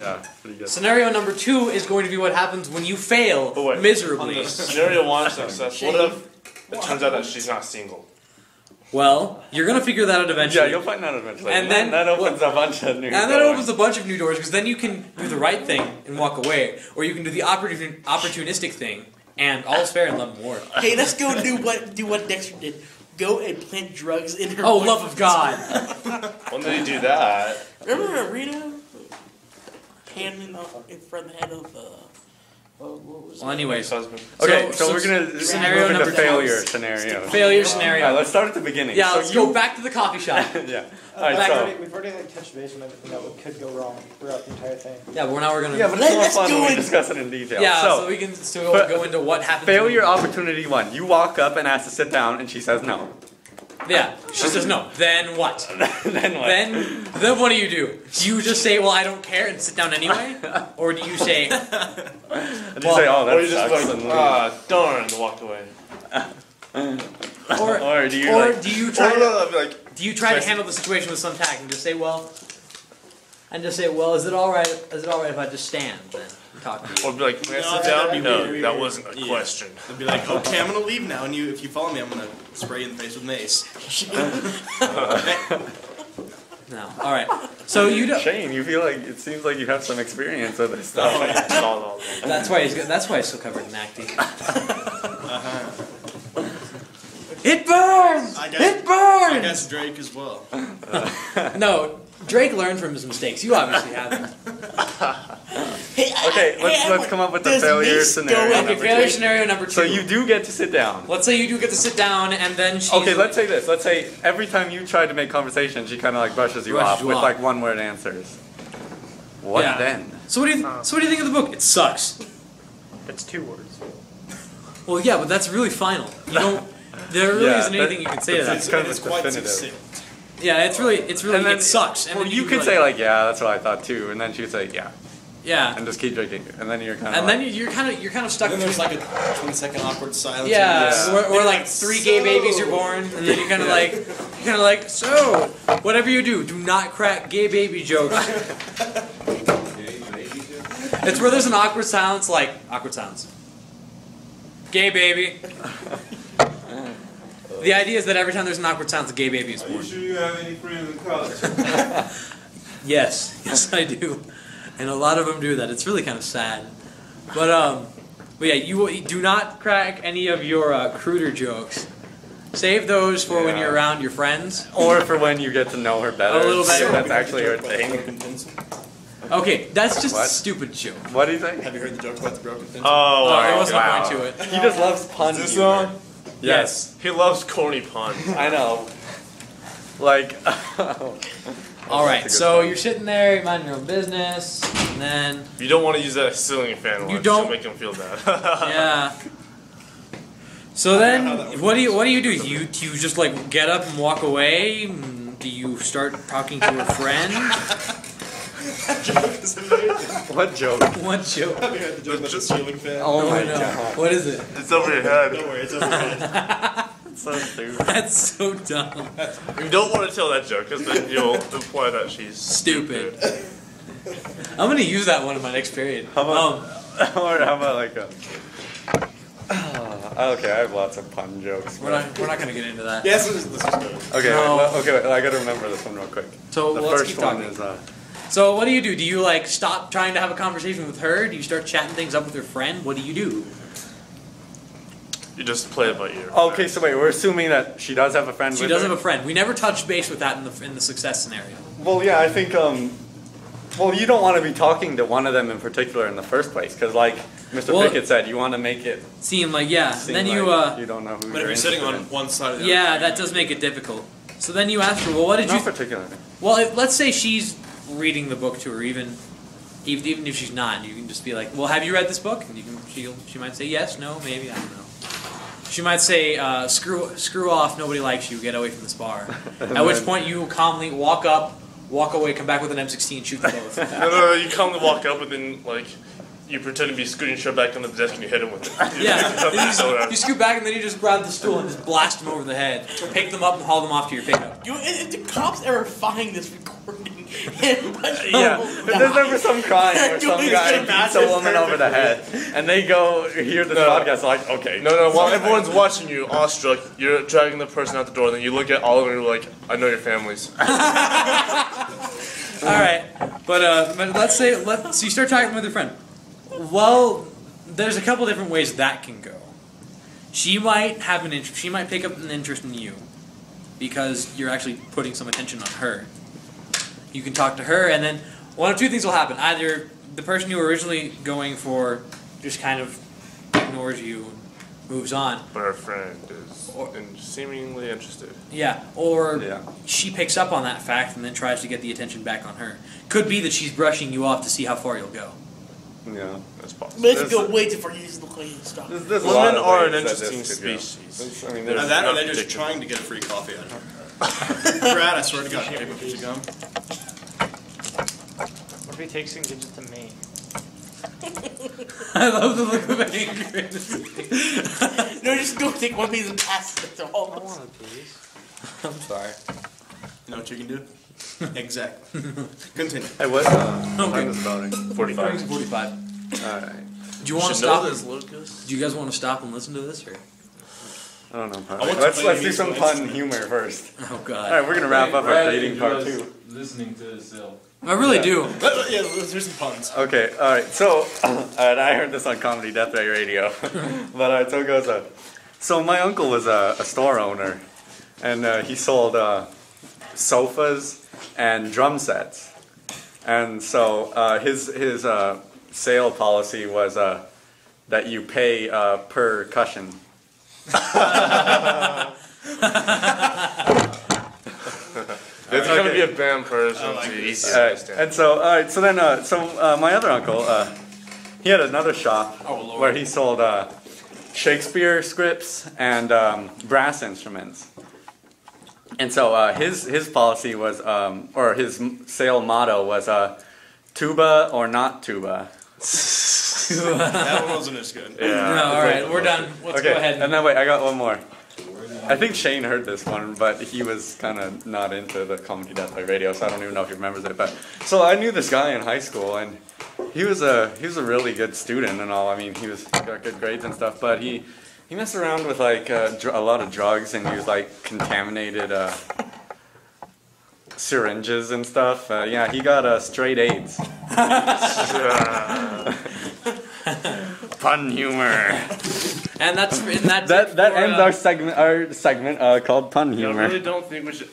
Yeah, pretty good. Scenario number 2 is going to be what happens when you fail miserably. Scenario 1 success. What if it turns out that she's not single? Well, you're gonna figure that out eventually. Yeah, you'll find that eventually. And then that opens a bunch of new doors. And that opens a bunch of new doors, because then you can do the right thing and walk away, or you can do the opportunistic thing, and all's fair in love and war. Hey, let's go do what Dexter did. Go and plant drugs in her. Oh, love of God! When did he do that? Remember Rita? Hand in front of the head of Well, anyways. Okay, so we're gonna scenario move into number failure scenario. Failure scenario. Alright, let's start at the beginning. Yeah, so let's go back to the coffee shop. Yeah. Alright, we've already like touched base on everything that could go wrong throughout the entire thing. Yeah, but now we're gonna. Yeah, but it's more fun when we discuss it in detail. Yeah, so we can go into what happens. Failure opportunity 1. You walk up and ask to sit down, and she says no. Yeah, she says no. Then what? Then what? Then what do? Do you just say, well, I don't care, and sit down anyway? Or do you say... Say, oh, that or you sucks, just like, darn, and walk away. Or do you do you try to handle the situation with some tact and just say, well, is it all right if I just stand then and talk to you? Or be like, may I sit down? No, that wasn't a question. They'd be like, okay, I'm gonna leave now, and if you follow me, I'm gonna spray you in the face with mace. No. All right. So you don't. Shane, you feel like it seems like you have some experience with this stuff. That's why he's still covered in acne. It burns. It burns. I guess Drake as well. No, Drake learned from his mistakes. You obviously haven't. Okay, let's come up with the failure scenario. Okay, failure scenario number 2. So you do get to sit down. Let's say you do get to sit down, and then she. Okay, let's say this. Let's say every time you try to make conversation, she kind of like brushes you off with like one-word answers. What then? So what do you think of the book? It sucks. It's 2 words. Well, yeah, but that's really final. You don't. There really isn't anything you can say to that. It's kind of definitive. Yeah, it's really it sucks. And well, then you could say like, yeah, that's what I thought too, and then she'd say, yeah. Yeah. And just keep drinking, and then you're kind of. And then you're kind of stuck. And then there's like a 20-second awkward silence. Yeah. Or like 3 gay babies are born, and then you're kind of like, so whatever you do not crack gay baby jokes. It's where there's an awkward silence, like awkward silence. Gay baby. The idea is that every time there's an awkward silence, a gay baby is born. Are you sure you have any friends in college? Yes, I do, and a lot of them do that. It's really kind of sad, but yeah, you do not crack any of your cruder jokes. Save those for when you're around your friends, or for when you get to know her better. A little better. That's actually her thing. Okay, that's just a stupid joke. What do you think? Have you heard the joke about the broken pencil? Oh, there was no point to it. He just loves puns. Is this on? Yes. He loves corny puns. I know. Like. Alright, so you're sitting there, you mind your own business, and then. You don't want to use that ceiling fan. You don't make him feel bad. Yeah. So then, what do you do? Do you just like get up and walk away? Do you start talking to a friend? What joke? What joke? Have you heard the joke about the ceiling fan? Oh my god. What is it? It's over your head. Don't worry, it's over your head. So stupid. That's so dumb. You don't want to tell that joke, because then you'll imply that she's stupid. I'm gonna use that one in my next period. How about, or how about like a... okay, I have lots of pun jokes. We're not gonna get into that. Yes, this is good. Okay, No. wait, I gotta remember this one real quick. So the let's first keep one talking. is So what do? Do you like stop trying to have a conversation with her? Do you start chatting things up with your friend? What do you do? You just play it by ear. okay, so wait, we're assuming that she does have a friend. She does have a friend. We never touched base with that in the success scenario. Well, yeah, I think. Well, you don't want to be talking to one of them in particular in the first place, because like Mr. Pickett said, you want to make it seem like and then you don't know who. But if you're sitting on one side of the other, that does make it difficult. So then you ask her, well, what did you? Not particularly. Well, let's say she's reading the book to her, even if she's not, you can just be like, well, have you read this book? And she might say yes, no, maybe, I don't know. She might say, screw off, nobody likes you, get away from this bar. At which point you calmly walk away, come back with an M16, shoot them both. No, you calmly walk up and then, like, you pretend to be scooting straight back on the desk and you hit him with it. Yeah, you scoot back and then you just grab the stool and just blast them over the head. Pick them up and haul them off to your pickup. If the cops ever find this recording, Yeah, there's never some crime where some guy beats a woman over the head, and they go hear this podcast like, okay. No, while everyone's watching you, awestruck, you're dragging the person out the door, then you look at all of them and you're like, I know your families. Alright, but so you start talking with your friend. Well, there's a couple different ways that can go. She might have an interest. She might pick up an interest in you because you're actually putting some attention on her. You can talk to her, and then one of two things will happen. Either the person you were originally going for just kind of ignores you and moves on. But her friend is seemingly interested. Yeah, or she picks up on that fact and then tries to get the attention back on her. Could be that she's brushing you off to see how far you'll go. Yeah, that's possible. But it's go way too far. You just look like you stop. Women are an interesting species. I mean, that or they're just trying to get a free coffee out of her. Brad, I swear to God, take a piece of gum. What if he takes and gives it to me? I love the look of anger. No, just go take one piece and pass it to all of us. I'm sorry. You know what you can do? Exactly. Continue. Hey, what time is it about? 45. 45. Alright. Do you want to Should know stop? this, Lucas. Do you guys want to stop and listen to this, or? I don't know. I want to Let's play do these some ones. pun humor first. Oh God. Alright, we're gonna wrap up our Brad dating part 2. Listening to this still. I really do. Yeah, let's do some puns. Okay, alright, so, I heard this on Comedy Death Ray Radio, but so it goes, so my uncle was a store owner, and he sold sofas and drum sets, and so his sale policy was that you pay per cushion. It's gonna be a band person. It's easy to understand. And so, alright, so then, my other uncle, he had another shop where he sold Shakespeare scripts and brass instruments. And so his policy was, or his sale motto was, tuba or not tuba. That one wasn't as good. Yeah. No, all right, we're done. Let's go ahead. And then wait, I got one more. I think Shane heard this one, but he was kind of not into the Comedy Death by Radio, so I don't even know if he remembers it. But so I knew this guy in high school, and he was a really good student and all. I mean, he got good grades and stuff, but he messed around with like a lot of drugs, and he was like contaminated syringes and stuff. Yeah, he got straight AIDS. Pun humor. And that's That ends our segment called Pun I Humor. really don't think we should